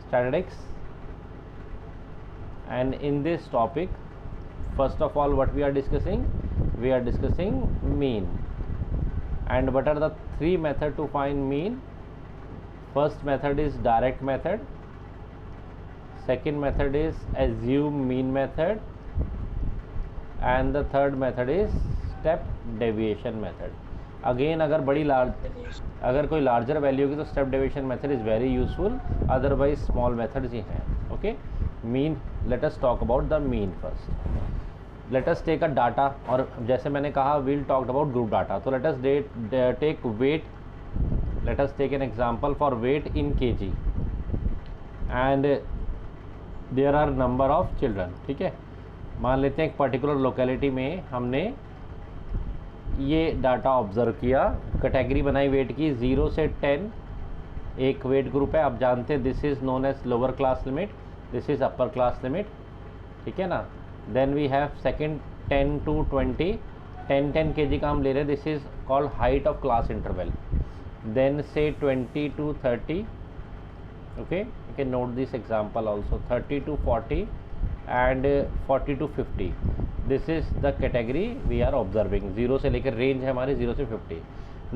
statistics, and in this topic, first of all, what we are discussing? We are discussing mean. And what are the three methods to find mean? First method is direct method, second method is assume mean method, and the third method is step deviation method. Again अगर कोई larger value होगी तो step deviation method is very useful, otherwise small methods ही हैं. Okay, mean, let us talk about the mean first. Let us take a data, और जैसे मैंने कहा we'll talked about group data, तो let us take weight, let us take an example for weight in kg and there are number of children. ठीक है, मान लेते हैं एक पर्टिकुलर लोकेलिटी में हमने ये डाटा ऑब्ज़र्व किया, कैटेगरी बनाई वेट की 0 से 10, एक वेट ग्रुप है. आप जानते हैं this is known as lower class limit, this is upper class limit. ठीक है ना. Then we have second 10 to 20, 10 kg का हम ले रहे हैं, this is called height of class interval. Then से 20 to 30, okay, you can note this example also, 30 to 40 and 40 to 50. This is the category we are observing. 0 से लेकर range है हमारी 0 से 50.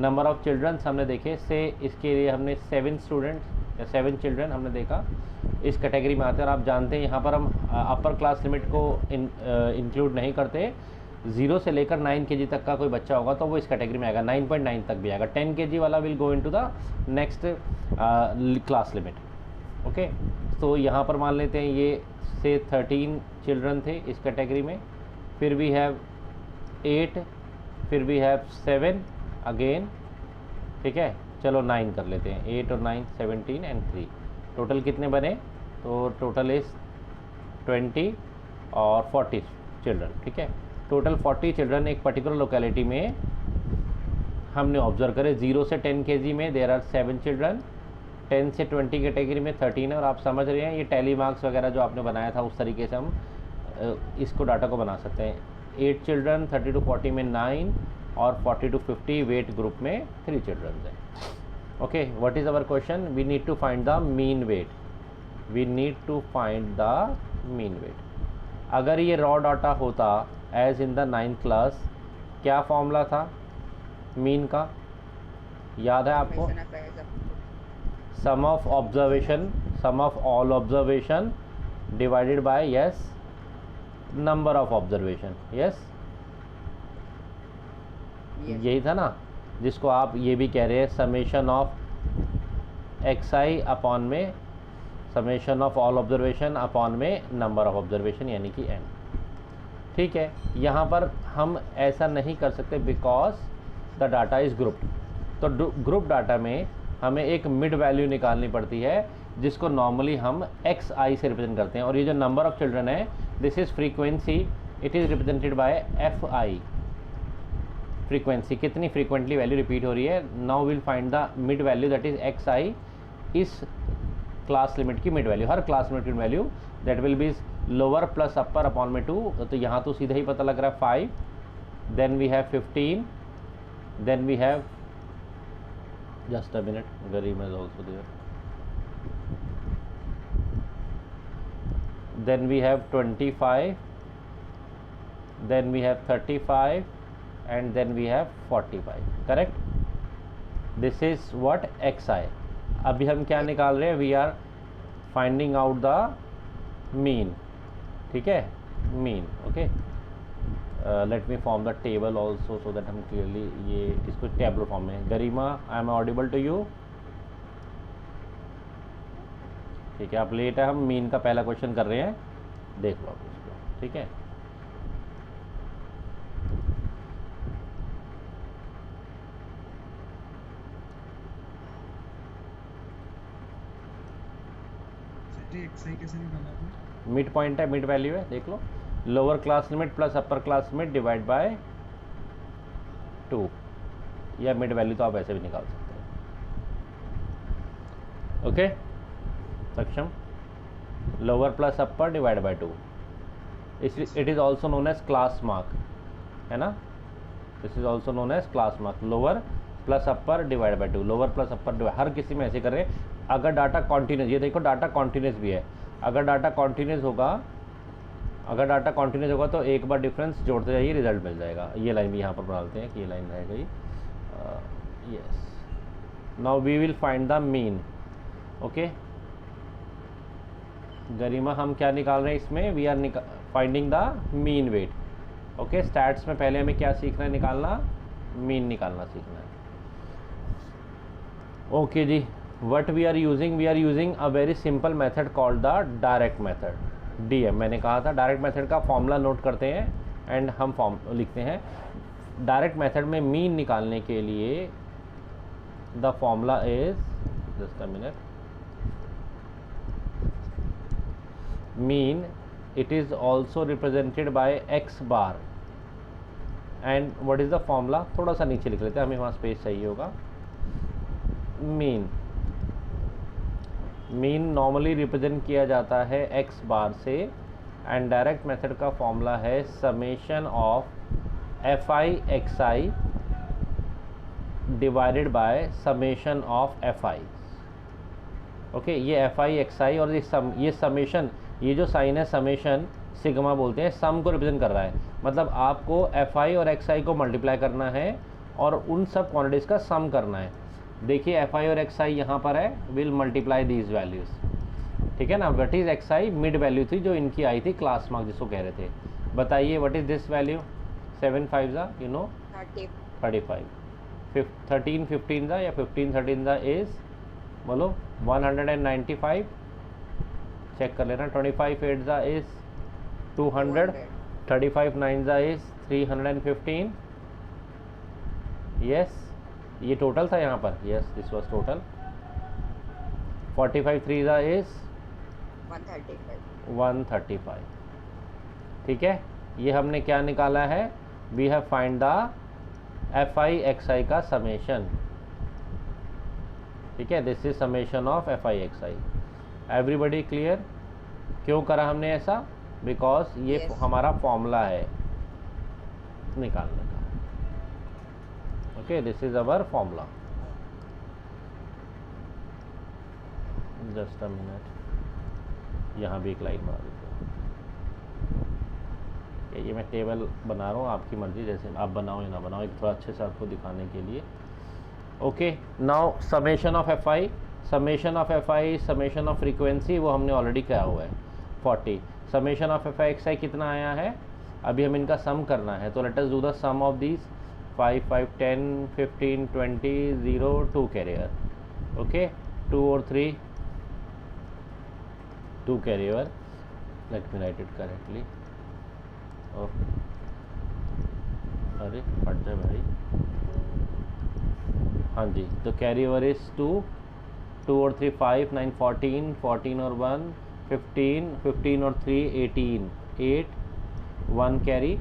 नंबर ऑफ़ चिल्ड्रंस हमने देखे, से इसके लिए हमने 7 स्टूडेंट्स या 7 चिल्ड्रन हमने देखा इस कैटेगरी में आते हैं. और आप जानते हैं यहाँ पर हम अपर क्लास लिमिट को इंक्लूड नहीं करते. 0 से लेकर 9 kg तक का कोई बच्चा होगा तो वो इस कैटेगरी में आएगा, 9.9 तक भी आएगा. 10 kg वाला will go into the next class limit. Okay, तो यहाँ पर मान लेते हैं ये से 13 चिल्ड्रन थे इस कैटेगरी में, फिर वी हैव 8, फिर वी हैव 7 अगेन. ठीक है, चलो 9 कर लेते हैं, 8 और 9 17 एंड 3. टोटल कितने बने? तो टोटल इज़ 20 और 40 चिल्ड्रन. ठीक है, टोटल 40 चिल्ड्रन एक पर्टिकुलर लोकेलिटी में हमने ऑब्जर्व करे. 0 से 10 kg में देयर आर 7 चिल्ड्रन, 10 से 20 कैटेगरी में 13 है. और आप समझ रहे हैं ये टैली मार्क्स वगैरह जो आपने बनाया था उस तरीके से हम इसको डाटा को बना सकते हैं. 8 चिल्ड्रन, 30 to 40 में 9 और 40 to 50 वेट ग्रुप में 3 चिल्ड्रन हैं. Okay, what is our question? We need to find the mean weight. We need to find the mean weight. अगर ये रॉ डाटा होता as in the 9th class, क्या formula था mean का, याद है आपको? Sum of observation, sum of all observation divided by yes number of observation. Yes, यही था ना, जिसको आप ये भी कह रहे हैं समेशन ऑफ xi अपॉन में summation of all observation upon में नंबर ऑफ ऑब्जर्वेशन यानी कि n. ठीक है, यहाँ पर हम ऐसा नहीं कर सकते because the data is grouped. तो ग्रुप डाटा में हमें एक मिड वैल्यू निकालनी पड़ती है जिसको नॉर्मली हम xi से रिप्रेजेंट करते हैं. और ये जो नंबर ऑफ चिल्ड्रन है, this is frequency, it is represented by fi. Frequency, कितनी फ्रीक्वेंटली वैल्यू रिपीट हो रही है. Now will find the mid value that is xi, इस क्लास लिमिट की मिड वैल्यू, हर क्लास लिमिट की value that will be lower plus upper upon में 2. तो यहाँ तो सीधा ही पता लग रहा है 5, then we have 15, then we have just a minute, Garima is also there. Then we have 25, then we have 35, and then we have 45. Correct? This is what xi. अभी हम क्या निकाल रहे हैं? We are finding out the mean. ठीक है, mean. Okay. Let me form the table also so that हम clearly ये इसको टेबल फॉर्म में. Garima, I am audible to you? ठीक है, आप लेट है, हम मीन का पहला क्वेश्चन कर रहे हैं, देख लो आप इसको. ठीक है, मिड पॉइंट है, मिड वैल्यू है, देख लो. Lower class limit plus upper class limit divide by 2, या मिड वैल्यू तो आप ऐसे भी निकाल सकते हैं. Okay, Saksham. Lower plus upper divide by 2, it is also known as class mark, है ना. This is also known as class mark. Lower plus upper divide by 2, lower plus upper divide, हर किसी में ऐसे कर रहे हैं. अगर डाटा कॉन्टीन्यूस, ये देखो डाटा कॉन्टीन्यूस भी है, अगर डाटा कॉन्टीन्यूस होगा तो एक बार डिफरेंस जोड़ते जाइए, रिजल्ट मिल जाएगा। ये लाइन भी यहाँ पर बना लेते हैं कि ये लाइन रह गई। Yes, now we will find the mean. Okay Garima, हम क्या निकाल रहे हैं इसमें? We are finding the mean weight. Okay, stats में पहले हमें क्या सीखना है? निकालना, मीन निकालना सीखना है। ओके जी, what we are using a very simple method called the direct method, DM। मैंने कहा था डायरेक्ट मेथड का फॉर्मूला नोट करते हैं एंड हम फॉर्म लिखते हैं। डायरेक्ट मेथड में मीन निकालने के लिए the formula is, just a minute, mean it is also represented by x bar and what is the formula? थोड़ा सा नीचे लिख लेते हैं, हमें वहाँ स्पेस चाहिए होगा। मीन नॉर्मली रिप्रेजेंट किया जाता है x बार से एंड डायरेक्ट मेथड का फॉर्मूला है summation of fi xi divided by summation of fi। Okay, ये fi xi और ये समेशन, ये जो साइन है समेशन, सिग्मा बोलते हैं, सम को रिप्रेजेंट कर रहा है। मतलब आपको fi और xi को मल्टीप्लाई करना है और उन सब क्वांटिटीज़ का सम करना है। देखिए fi और xi यहाँ पर है, विल मल्टीप्लाई दीज वैल्यूज़, ठीक है ना। What is xi? Mid value थी जो इनकी आई थी क्लास मार्क जिसको कह रहे थे। बताइए व्हाट इज़ दिस वैल्यू? 7 5 ज़ा यू नो 35, 13 15 ज़ा या 15 13 ज़ा इज़, बोलो 195। चेक कर लेना। 25 8 ज़ा इज़ 200, 35 9 ज़ा इज़ 315। यस, ये टोटल था यहाँ पर। Yes, this was total. 45 3 ज़ा इज़ 135। ठीक है, ये हमने क्या निकाला है? We have find the fi xi का समेशन। ठीक है, this is summation of fi xi। Everybody clear? क्यों करा हमने ऐसा? बिकॉज ये हमारा फॉर्मूला है निकालने का। Okay, this is our formula. Just a minute, यहाँ भी एक लाइन बना देते हैं। ये मैं टेबल बना रहा हूँ, आपकी मर्जी, जैसे आप बनाओ या ना बनाओ, एक थोड़ा अच्छे से आपको दिखाने के लिए। Okay, now summation of fi, summation of fi, summation of frequency, वो हमने ऑलरेडी किया हुआ है 40। समेशन ऑफ fi xi कितना आया है? अभी हम इनका सम करना है, तो let us do the sum of these. 5 5 10 15 20 0 2 carrier. Okay, 2 और 3 2 carrier. Let me write it correctly. अरे फट जाए भाई। हाँ जी, तो कैरी ओवर इज 2 2 और 3 5 9 14 14 और 1 15 15 और 3 18 8 1 कैरी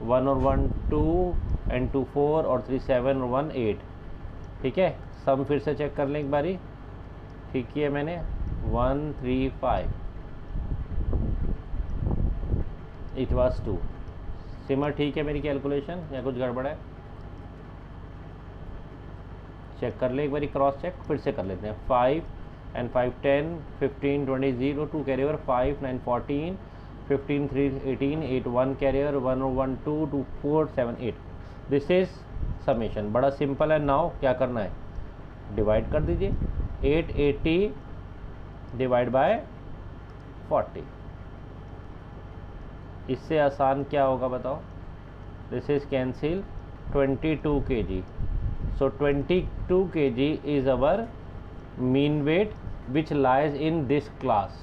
1 और 1 2 एंड 2 4 और 3 7 और 1 8। ठीक है, सम फिर से चेक कर लें एक बारी। ठीक किया मैंने। 1 3 5, इट वाज 2। सिमर ठीक है मेरी कैलकुलेशन या कुछ गड़बड़ है? चेक कर ले एक बारी, क्रॉस चेक फिर से कर लेते हैं। 5 and 5 10 15 20 0 2 carry over 5 9 14 15 3 18 8 1 carry over 1 और 1 2 2 4 7 8। This is summation. बड़ा सिंपल है। नाउ क्या करना है? डिवाइड कर दीजिए। 880 डिवाइड बाय 40। इससे आसान क्या होगा बताओ? This is cancel 22 kg। So 22 kg is our mean weight which lies in this class.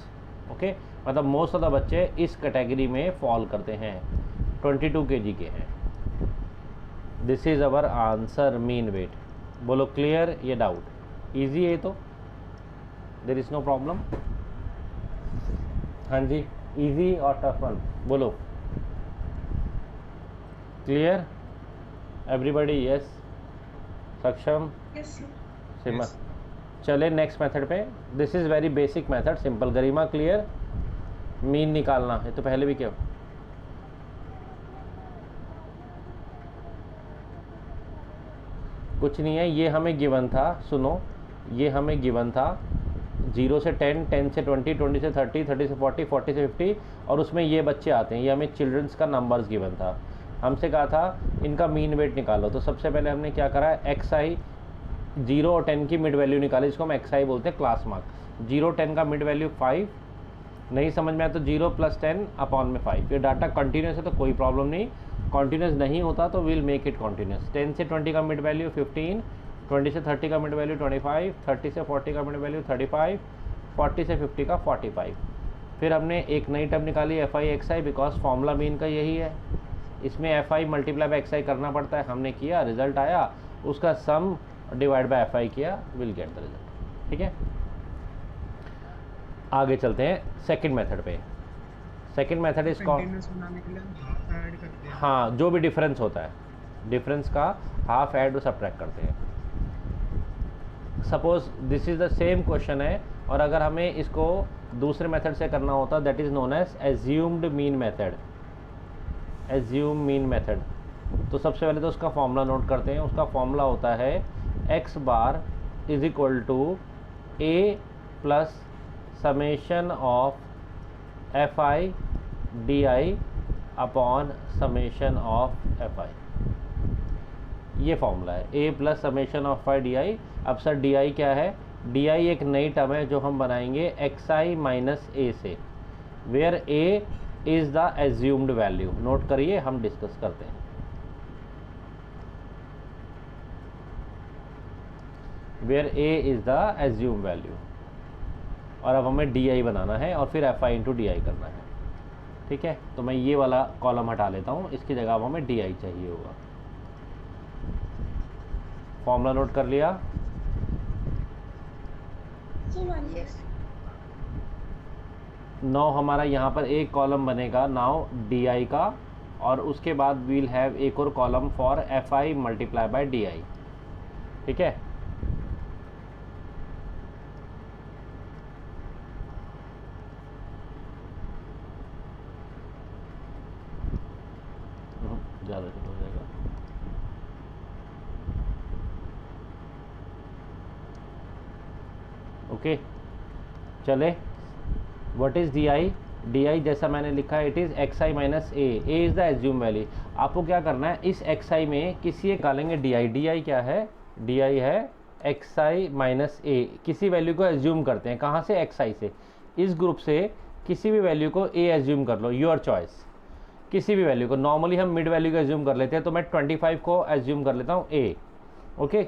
Okay, मतलब मोस्ट ऑफ द बच्चे इस कैटेगरी में फॉल करते हैं, 22 kg के हैं। This is our answer, mean weight. बोलो क्लियर? ये डाउट इजी है तो, देयर इज नो प्रॉब्लम। हाँ जी, इजी और टफ वन बोलो। Clear everybody? Yes, Saksham, Simar. चले नेक्स्ट मेथड पे। This is very basic method, simple. Garima clear? Mean निकालना है तो पहले भी क्या, कुछ नहीं है। ये हमें गिवन था, सुनो, ये हमें गिवन था 0 से 10, 10 से 20, 20 से 30, 30 से 40, 40 से 50, और उसमें ये बच्चे आते हैं। ये हमें चिल्ड्रंस का नंबर्स गिवन था, हमसे कहा था इनका मीन वेट निकालो। तो सबसे पहले हमने क्या करा है, एक्स आई 0 और 10 की मिड वैल्यू निकाली, इसको हम एक्स आई बोलते हैं, क्लास मार्क। 0 10 का मिड वैल्यू 5, नहीं समझ में आया तो 0 + 10 अपॉन में 5। ये डाटा कंटिन्यूस है तो कोई प्रॉब्लम नहीं, कंटिन्यूस नहीं होता तो विल मेक इट कंटिन्यूस। 10 से 20 का मिड वैल्यू 15, 20 से 30 का मिड वैल्यू 25, 30 से 40 का मिड वैल्यू 35, 40 से 50 का 45। फिर हमने एक नई टर्म निकाली F I X I, because formula mean का यही है, इसमें F I multiply by X I करना पड़ता है। हमने किया, रिजल्ट आया, उसका sum divide by F I किया, विल गेट द रिजल्ट। ठीक है, आगे चलते हैं सेकंड मेथड पे। सेकंड मेथड इज कॉल्ड, बनाने के लिए हम हाफ ऐड करते हैं। हाँ, जो भी डिफरेंस होता है, डिफरेंस का हाफ ऐड और सब्ट्रैक्ट करते हैं। Suppose this is the same question है, और अगर हमें इसको दूसरे मेथड से करना होता, that is known as assumed mean method. Assume mean method, तो सबसे पहले तो उसका फॉर्मूला नोट करते हैं। उसका फॉर्मूला होता है X bar is equal to A plus summation of F I D I upon summation of F I. ये फॉर्मूला है, A plus summation of I D I. अब सर डी आई क्या है, डी आई एक नई term है जो हम बनाएंगे एक्स आई माइनस ए से, where A is the assumed value. Note करिए, हम डिस्कस करते हैं। Where A is the assume value, और अब हमें डी आई बनाना है और फिर F I into D I करना है। ठीक है, तो मैं ये वाला कॉलम हटा लेता हूँ, इसकी जगह अब हमें डी आई चाहिए होगा। फॉर्मूला नोट कर लिया? नाउ हमारा यहाँ पर एक कॉलम बनेगा नाउ डी आई का, और उसके बाद वील हैव एक और column for F I multiply by D I. ठीक है, ज़्यादा हो जाएगा। ओके, चले, what is D I? D आई जैसा मैंने लिखा है, it is x I minus A, A is the assume value. आपको क्या करना है, इस एक्स आई में किसी एक डालेंगे डी आई। डी आई क्या है, डी आई है एक्स आई माइनस ए, किसी वैल्यू को एज्यूम करते हैं, कहाँ से, एक्स आई से। इस ग्रुप से किसी भी वैल्यू को ए एज्यूम कर लो, योर चॉइस, किसी भी वैल्यू को। नॉर्मली हम मिड वैल्यू को एज्यूम कर लेते हैं, तो मैं 25 को एज्यूम कर लेता हूँ ए। ओके,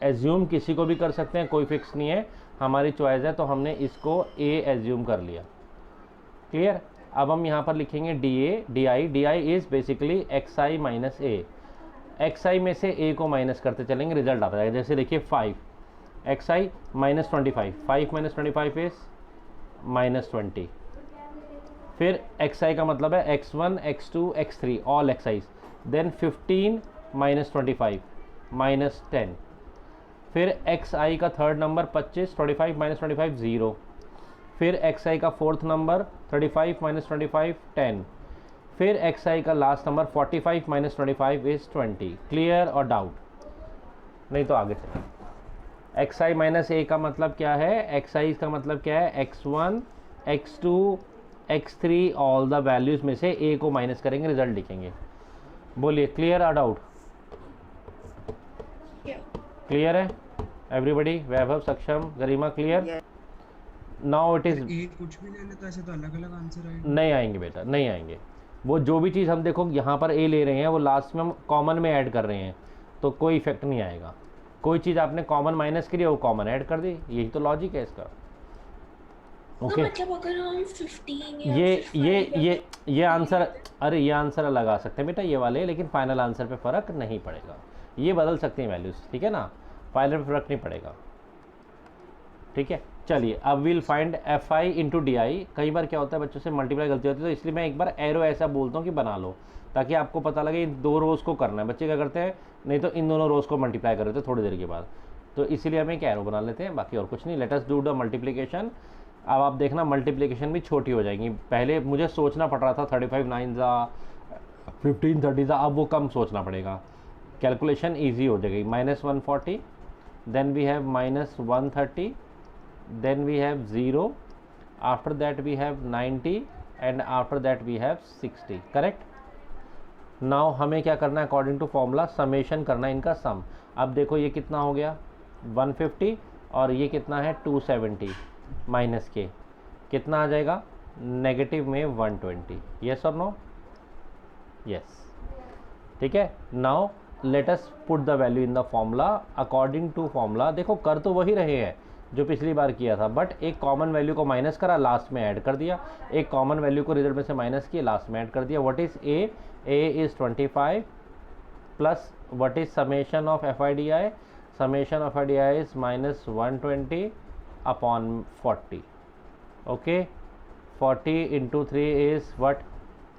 एज्यूम किसी को भी कर सकते हैं, कोई फिक्स नहीं है, हमारी चॉइस है, तो हमने इसको ए एज्यूम कर लिया। क्लियर? अब हम यहाँ पर लिखेंगे D A, D I. D I is basically X I minus A. X I में से ए को माइनस करते चलेंगे, रिजल्ट आता है। जैसे देखिए 5 x I minus 25, 5 minus 25 is minus 20। फिर एक्स आई का मतलब है x1, x2, x3, all X I's. Then 15 minus 25 minus 10। फिर एक्स आई का थर्ड नंबर 25, 25 माइनस 25 0। फिर एक्स आई का फोर्थ नंबर 35 माइनस 25 10। फिर एक्स आई का last number 45 minus 25 is 20। Clear और डाउट? नहीं तो आगे चलें। एक्स आई माइनस ए का मतलब क्या है, एक्स आई का मतलब क्या है, x1, x2, x3, all the values में से ए को माइनस करेंगे, रिजल्ट लिखेंगे। बोलिए, क्लियर और डाउट? क्लियर है एवरीबडी? वैभव, सक्षम, गरिमा, क्लियर? नाउ इट इज़, कुछ भी ले लेते ऐसे तो अलग अलग आंसर आएंगे। नहीं आएंगे बेटा, नहीं आएंगे। वो जो भी चीज़ हम देखो यहाँ पर ए ले रहे हैं, वो लास्ट में हम कॉमन में ऐड कर रहे हैं, तो कोई इफेक्ट नहीं आएगा। कोई चीज़ आपने कॉमन माइनस करी, वो कॉमन ऐड कर दी, यही तो लॉजिक है इसका। ओके, मतलब अगर हम 15 या ये आंसर, अरे ये आंसर लगा सकते हैं बेटा ये वाले, लेकिन फाइनल आंसर पे फ़र्क नहीं पड़ेगा। ये बदल सकते हैं वैल्यूज़, ठीक है ना, फाइनल पे फ़र्क नहीं पड़ेगा। ठीक है, चलिए अब will find F I into D आई। कई बार क्या होता है बच्चों से मल्टीप्लाई गलती होती है, तो इसलिए मैं एक बार एरो ऐसा बोलता हूँ कि बना लो, ताकि आपको पता लगे इन दो रोज़ को करना है। बच्चे क्या करते हैं, नहीं तो इन दोनों रोज़ को मल्टीप्लाई कर देते हैं थोड़ी देर के बाद, तो इसीलिए हम एक एरो बना लेते हैं, बाकी और कुछ नहीं। Late us do the multiplication. अब आप देखना मल्टीप्लिकेशन भी छोटी हो जाएंगी। पहले मुझे सोचना पड़ रहा था 35 9 जा 15 30 जा, अब वो कम सोचना पड़ेगा, कैलकुलेशन ईजी हो जाएगी। -140, then we have -130, then we have 0, after that we have 90 and after that we have 60. Correct. Now हमें क्या करना है, अकॉर्डिंग टू फॉर्मूला समेशन करना है इनका सम. अब देखो ये कितना हो गया 150 और ये कितना है 270 माइनस के कितना आ जाएगा नेगेटिव में 120. यस और नो? यस. ठीक है. Now let us put the value in the formula according to formula. देखो कर तो वही रहे हैं जो पिछली बार किया था, बट एक कॉमन वैल्यू को माइनस करा, लास्ट में ऐड कर दिया. एक कॉमन वैल्यू को रिजल्ट में से माइनस किया, लास्ट में ऐड कर दिया. What is a? A is 25 plus what is summation of F I D I? Summation of I D I is minus 120 upon 40. Okay. 40 into 3 is what?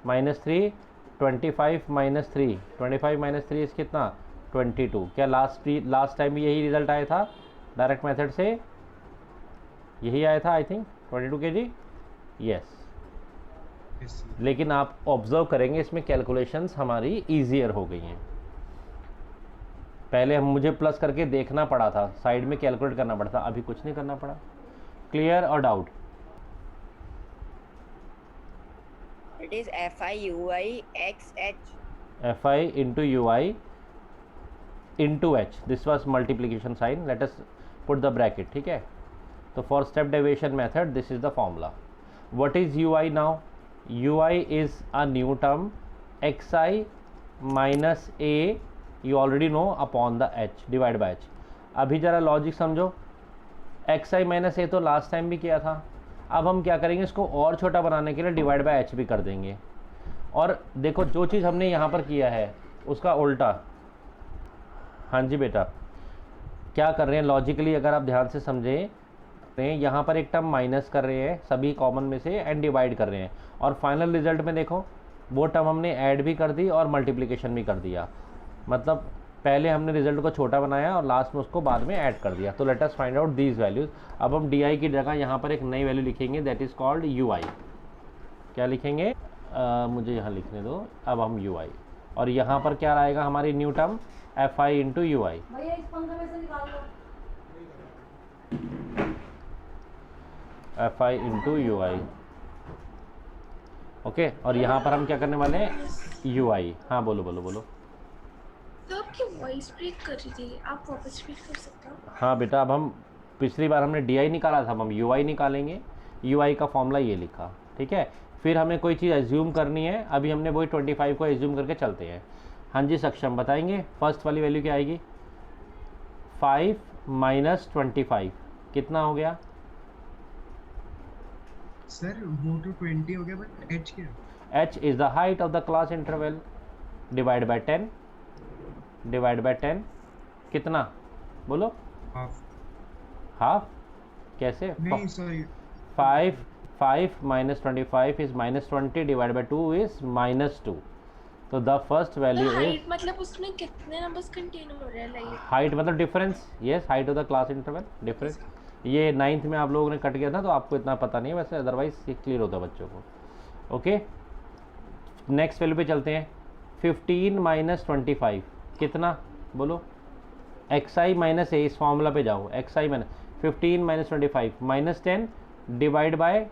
Minus 3. 25 minus 3, 25 minus 3 is कितना 22. क्या last time भी यही result आया था direct method से? यही आया था आई थिंक 22 kg. यस. लेकिन आप ऑब्जर्व करेंगे इसमें कैलकुलेशंस हमारी ईजियर हो गई हैं. पहले मुझे प्लस करके देखना पड़ा था, साइड में कैलकुलेट करना पड़ा था, अभी कुछ नहीं करना पड़ा. क्लियर और doubt? It is FI/UI XH. FI into UI into H. This was multiplication sign. Let us put the bracket. ठीक है. तो for step deviation method this is the formula. What is UI now? UI is a new term. XI minus A you already know upon the H divided by H. अभी ज़रा logic समझो. XI minus ए तो last time भी किया था. अब हम क्या करेंगे, इसको और छोटा बनाने के लिए डिवाइड बाय एच भी कर देंगे. और देखो जो चीज़ हमने यहाँ पर किया है उसका उल्टा. हाँ जी बेटा, क्या कर रहे हैं लॉजिकली अगर आप ध्यान से समझें, यहाँ पर एक टर्म माइनस कर रहे हैं सभी कॉमन में से एंड डिवाइड कर रहे हैं, और फाइनल रिजल्ट में देखो वो टर्म हमने ऐड भी कर दी और मल्टीप्लिकेशन भी कर दिया. मतलब पहले हमने रिजल्ट को छोटा बनाया और लास्ट में उसको बाद में ऐड कर दिया. तो let us find out these values. अब हम डी आई की जगह यहाँ पर एक नई वैल्यू लिखेंगे दैट इज़ कॉल्ड यू आई. क्या लिखेंगे? मुझे यहाँ लिखने दो. अब हम यू आई, और यहाँ पर क्या आएगा हमारी new term F I into U I. F I into U I. Okay. और यहाँ पर हम क्या करने वाले हैं? यू आई. हाँ बोलो बोलो बोलो. तो आपकी वॉइस ब्रेक कर रही थी, आप वापस रिपीट कर सकते हो? हाँ बेटा, अब हम पिछली बार हमने डी आई निकाला था, अब हम यू आई निकालेंगे. यू आई का फॉर्मूला ये लिखा. ठीक है. फिर हमें कोई चीज़ एज्यूम करनी है. अभी हमने वही 25 को एज्यूम करके चलते हैं. हाँ जी सक्षम बताएंगे. फर्स्ट वाली वैल्यू क्या आएगी? 5 माइनस 25 कितना हो गया? सर वो तो 20 हो गया, बट h क्या? h is the height of the class interval divide by 10. Divide by 10 कितना बोलो? हाफ. कैसे? नहीं sorry, 5 minus 25 is minus 20 divide by 2 is -2. तो the first value is height मतलब उसमें कितने नंबर्स कंटेन हो रहे हैं? लाइक हाइट मतलब difference. Yes, height of the class interval difference. ये 9th में आप लोगों ने कट गया था तो आपको इतना पता नहीं है, वैसे अदरवाइज ये क्लियर होता है बच्चों को. ओके. नेक्स्ट वैल्यू पे चलते हैं. 15 माइनस 25 कितना बोलो? एक्स आई माइनस ए. इस फॉर्मूला पे जाओ. X I minus 15 minus 25 minus 10 divide by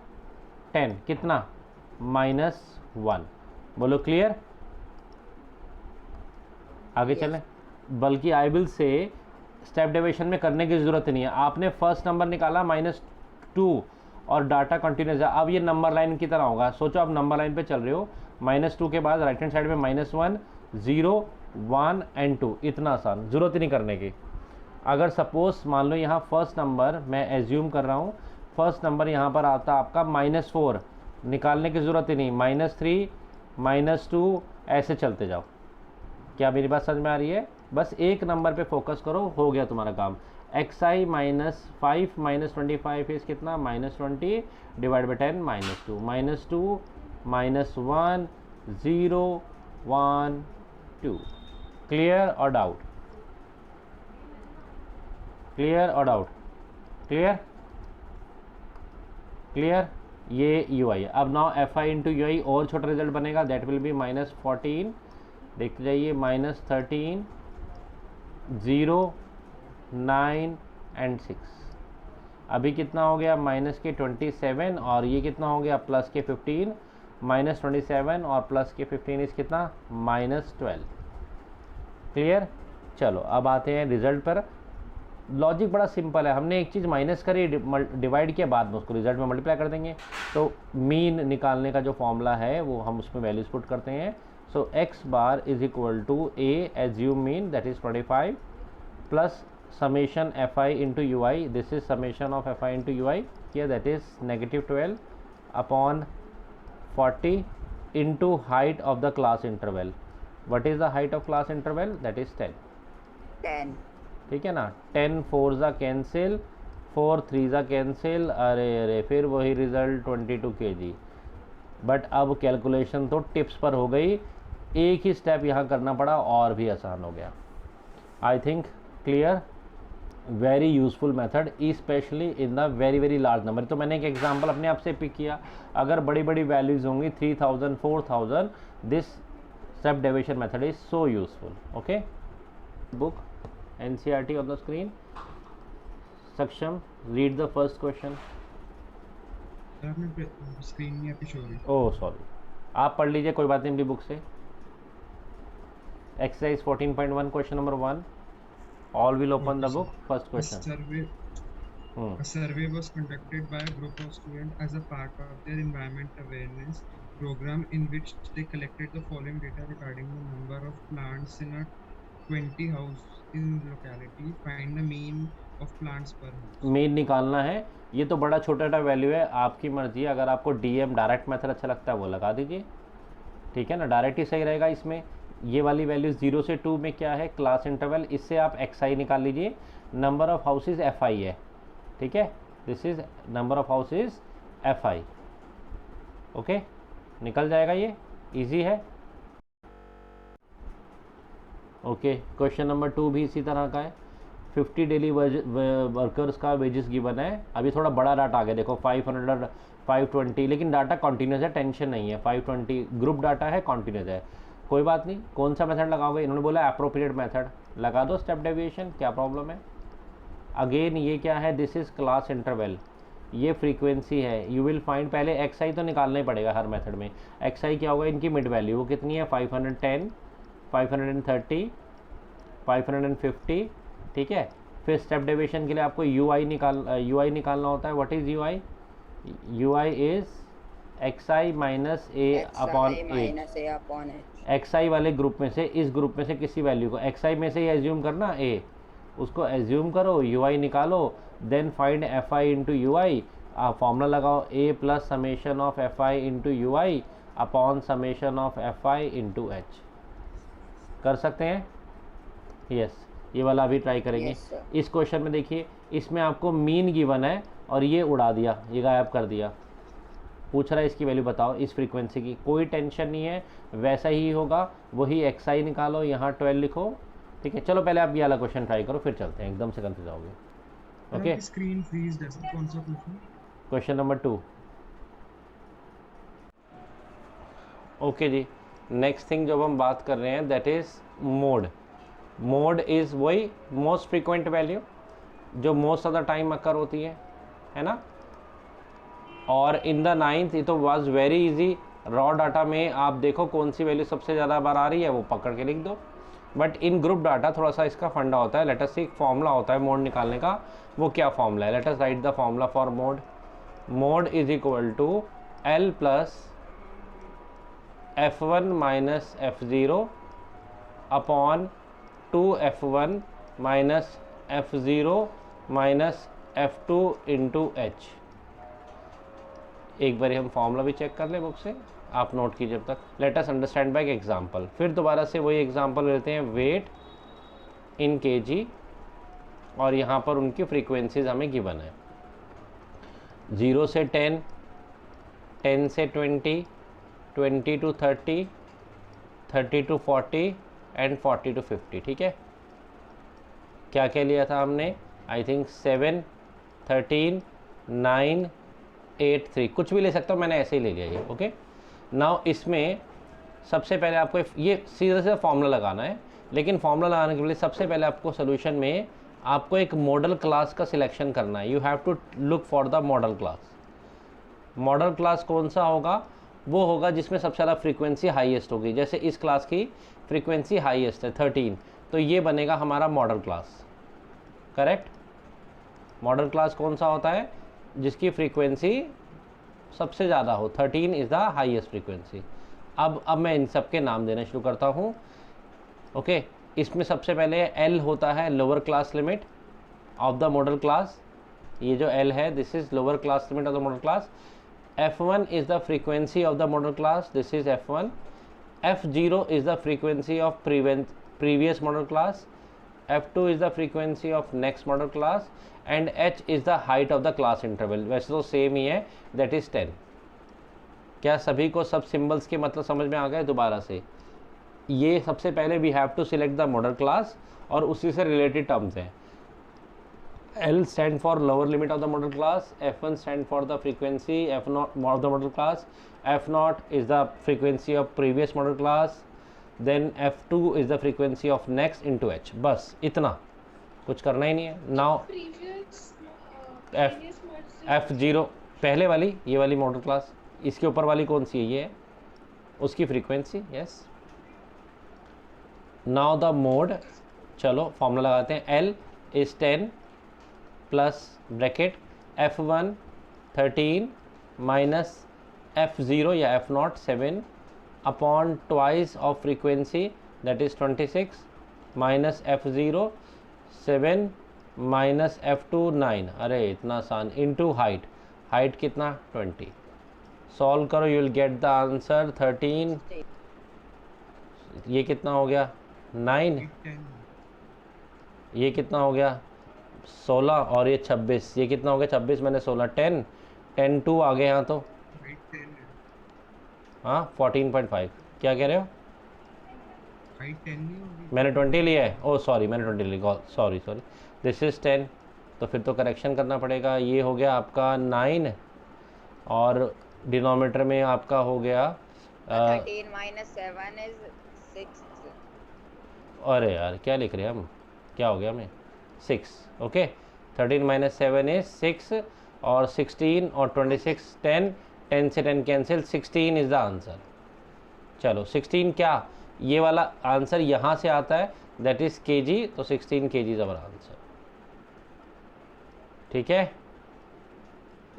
10 कितना? -1. बोलो क्लियर. आगे चलें. बल्कि I will say step deviation में करने की ज़रूरत नहीं है. आपने फर्स्ट नंबर निकाला -2 और डाटा कंटिन्यूस है. अब ये नंबर लाइन की तरह होगा. सोचो आप नंबर लाइन पे चल रहे हो, -2 के बाद राइट हैंड साइड में -1 0 1 एंड 2. इतना आसान, ज़रूरत ही नहीं करने की. अगर सपोज मान लो यहाँ फर्स्ट नंबर मैं एज्यूम कर रहा हूँ, फर्स्ट नंबर यहाँ पर आता आपका -4, निकालने की ज़रूरत ही नहीं. -3 -2 ऐसे चलते जाओ. क्या मेरी बात समझ में आ रही है? बस एक नंबर पे फोकस करो, हो गया तुम्हारा काम. एक्स आई -5 माइनस 25 इज कितना? -20 डिवाइड बाई 10 -2 -2 -1 0 1 2. क्लियर और डाउट? क्लियर और डाउट? Clear clear. ये यू आई. अब now F I into U I और छोटा रिजल्ट बनेगा, दैट विल बी -14. देखते जाइए. -13 0 9 एंड 6. अभी कितना हो गया माइनस के 27 और ये कितना हो गया प्लस के 15, माइनस 27 और प्लस के 15 इस कितना माइनस 12। क्लियर। चलो अब आते हैं रिजल्ट पर। लॉजिक बड़ा सिंपल है, हमने एक चीज़ माइनस करी, डिवाइड किया, बाद में उसको रिजल्ट में मल्टीप्लाई कर देंगे। तो मीन निकालने का जो फॉर्मूला है वो हम उसमें वैल्यूज पुट करते हैं। So X bar is equal to A assume mean that is 25 plus summation fi into ui, this is summation of fi into ui here, that is negative 12 upon 40 into height of the class interval. What is the height of class interval? That is 10. 10 ठीक है ना। 10 4 जा cancel, 4 3 जा cancel, अरे फिर वही result 22 kg। But अब calculation तो टिप्स पर हो गई, एक ही स्टेप यहाँ करना पड़ा और भी आसान हो गया। I think clear. Very useful method specially in the very large number. तो मैंने एक एग्जांपल अपने आप से पिक किया, अगर बड़ी बड़ी वैल्यूज होंगी 3000 4000, this step deviation method is so useful. Okay, book NCERT on the screen. Saksham, read the first question. Screen नहीं आपकी शो हो रही। ओह सॉरी, आप पढ़ लीजिए, कोई बात नहीं अपनी बुक से। Exercise 14.1 question number 1। All will open the book. First question. A survey was conducted by a group of students as a part of their environment awareness program, in which they collected the following data regarding the number of plants in a 20 house in locality. Find the mean of plants per house. Mean निकालना है। ये तो बड़ा छोटा value है, आपकी मर्जी है। अगर आपको डीएम डायरेक्ट मेथड अच्छा लगता है वो लगा दीजिए, ठीक है ना, डायरेक्ट ही सही रहेगा। इसमें ये वाली वैल्यू 0 से 2 में क्या है क्लास इंटरवल, इससे आप xi निकाल लीजिए। नंबर ऑफ हाउसेज fi है, ठीक है, this is number of houses fi। Okay, निकल जाएगा, ये इजी है। ओके, क्वेश्चन नंबर 2 भी इसी तरह का है। 50 डेली वर्कर्स का वेजेस गिवन है। अभी थोड़ा बड़ा डाटा आ गया, देखो 500 520, लेकिन डाटा कॉन्टीन्यूस है, टेंशन नहीं है। 520 ग्रुप डाटा है, कॉन्टीन्यूस है, कोई बात नहीं। कौन सा मेथड लगाओगे? इन्होंने बोला अप्रोप्रिएट मेथड, लगा दो स्टेप डेविएशन, क्या प्रॉब्लम है। अगेन ये क्या है, दिस इज क्लास इंटरवल, ये फ्रीक्वेंसी है। यू विल फाइंड, पहले एक्स तो निकालना ही पड़ेगा हर मेथड में। एक्स क्या होगा, इनकी मिड वैल्यू वो कितनी है, 510 530 550, ठीक है। फिर स्टेप डेविएशन के लिए आपको यू आई निकालना होता है। What is you I? You I is xi minus A upon H. xi वाले ग्रुप में से, इस ग्रुप में से किसी वैल्यू को, xi में से ही एज्यूम करना a, उसको एज्यूम करो, ui निकालो, then find fi into U I. आप फॉर्मूला लगाओ a plus summation of fi into U I upon summation of fi into H. कर सकते हैं? यस, ये वाला अभी ट्राई करेंगे। इस क्वेश्चन में देखिए, इसमें आपको मीन गिवन है और ये उड़ा दिया, ये गायब कर दिया। पूछ रहा है इसकी वैल्यू बताओ इस फ्रीक्वेंसी की, कोई टेंशन नहीं है, वैसा ही होगा। वही xi निकालो, यहाँ 12 लिखो, ठीक है। चलो पहले आप ये वाला क्वेश्चन ट्राई करो, फिर चलते हैं, एकदम से कंफ्यूज आओगे। ओके, स्क्रीन फ्रीज जैसा कौन सा क्वेश्चन? Question number 2। ओके जी, नेक्स्ट थिंग जो हम बात कर रहे हैं that is mode. Mode is वही मोस्ट फ्रीक्वेंट वैल्यू जो मोस्ट ऑफ द टाइम अकर होती है ना। और इन द 9th ये तो was very easy. Raw data में आप देखो कौन सी वैल्यू सबसे ज़्यादा बार आ रही है, वो पकड़ के लिख दो। बट इन ग्रुप डाटा थोड़ा सा इसका फंडा होता है। लेट अस सी, एक फॉर्मूला होता है मोड निकालने का, वो क्या फॉर्मूला है? Let us write the formula for mode. Mode is equal to L plus f1 minus f0 upon 2f1 minus f0 minus f2 into H. एक बार हम फॉर्मूला भी चेक कर ले बुक से, आप नोट कीजिए जब तक। Let us understand by example. फिर दोबारा से वही एग्जांपल लेते हैं, वेट इन केजी, और यहाँ पर उनकी फ्रीक्वेंसीज हमें गिवन है। 0 से 10, 10 से 20, 20 to 30, 30 to 40 एंड 40 to 50, ठीक है। क्या क्या लिया था हमने? आई थिंक 7, 13, 9, 8, 3, कुछ भी ले सकता हूँ, मैंने ऐसे ही ले लिया ये। ओके, नाउ इसमें सबसे पहले आपको ये सीधा सीधा फॉर्मूला लगाना है, लेकिन फॉर्मूला लगाने के लिए सबसे पहले आपको सोल्यूशन में आपको एक मॉडल क्लास का सिलेक्शन करना है। You have to look for the modal class. Modal class कौन सा होगा? वो होगा जिसमें सबसे ज़्यादा फ्रीक्वेंसी हाईएस्ट होगी। जैसे इस क्लास की फ्रीक्वेंसी हाईएस्ट है 13, तो ये बनेगा हमारा model class. Correct. Model class कौन सा होता है? जिसकी फ्रीक्वेंसी सबसे ज़्यादा हो, 13 इज़ द हाईएस्ट फ्रीक्वेंसी। अब मैं इन सब के नाम देना शुरू करता हूँ। ओके, इसमें सबसे पहले L होता है lower class limit of the modal class. ये जो L है, this is lower class limit of the modal class. F1 is the frequency of the model class, this is F1. F0 is the frequency of previous model class. F2 is the frequency of next model class, and H is the height of the class interval. वैसे तो same ही है, that is 10. क्या सभी को सब symbols के मतलब समझ में आ गए? दोबारा से, ये सबसे पहले we have to select the modal class और उसी से रिलेटेड टर्म्स हैं। L stand for lower limit of the model class, F1 stand for the frequency F0 of the model class, F0 is the frequency of previous model class, then F2 is the frequency of next into H। बस इतना, कुछ करना ही नहीं है। Now F0 पहले वाली, ये वाली मॉडल क्लास, इसके ऊपर वाली कौन सी है? ये है उसकी frequency. Yes, now the mode. चलो फॉर्मूला लगाते हैं। L is 10 plus bracket F1 13 minus F0 या F0 7 upon twice of frequency that is 26 minus F0 7 minus F2 9। अरे इतना आसान। इनटू हाइट, हाइट कितना? 20। सॉल्व करो, you will get the answer 13। ये कितना हो गया? 9। ये कितना हो गया? 16 और ये 26। ये कितना हो गया? 26 मैंने 16, 10 10 2 आ गए यहाँ तो। हाँ 14.5। क्या कह रहे हो? मैंने 20 लिया है। ओह सॉरी, मैंने 20 लिया, सॉरी दिस इज़ 10। तो फिर तो करेक्शन करना पड़ेगा। ये हो गया आपका 9 और डिनोमिनेटर में आपका हो गया 13 minus 7 is 6। अरे यार क्या लिख रहे हैं हम? क्या हो गया हमें? 6। ओके, 13 माइनस 7 इज 6 और 16 और 26 10, 10 से 10 कैंसिल, 16 इज़ द आंसर। चलो 16 क्या? ये वाला आंसर यहाँ से आता है, दैट इज़ kg, तो 16 kg इज़ अवर आंसर। ठीक है,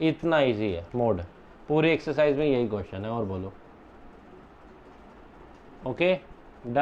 इतना इजी है मोड। पूरी एक्सरसाइज में यही क्वेश्चन है। और बोलो। ओके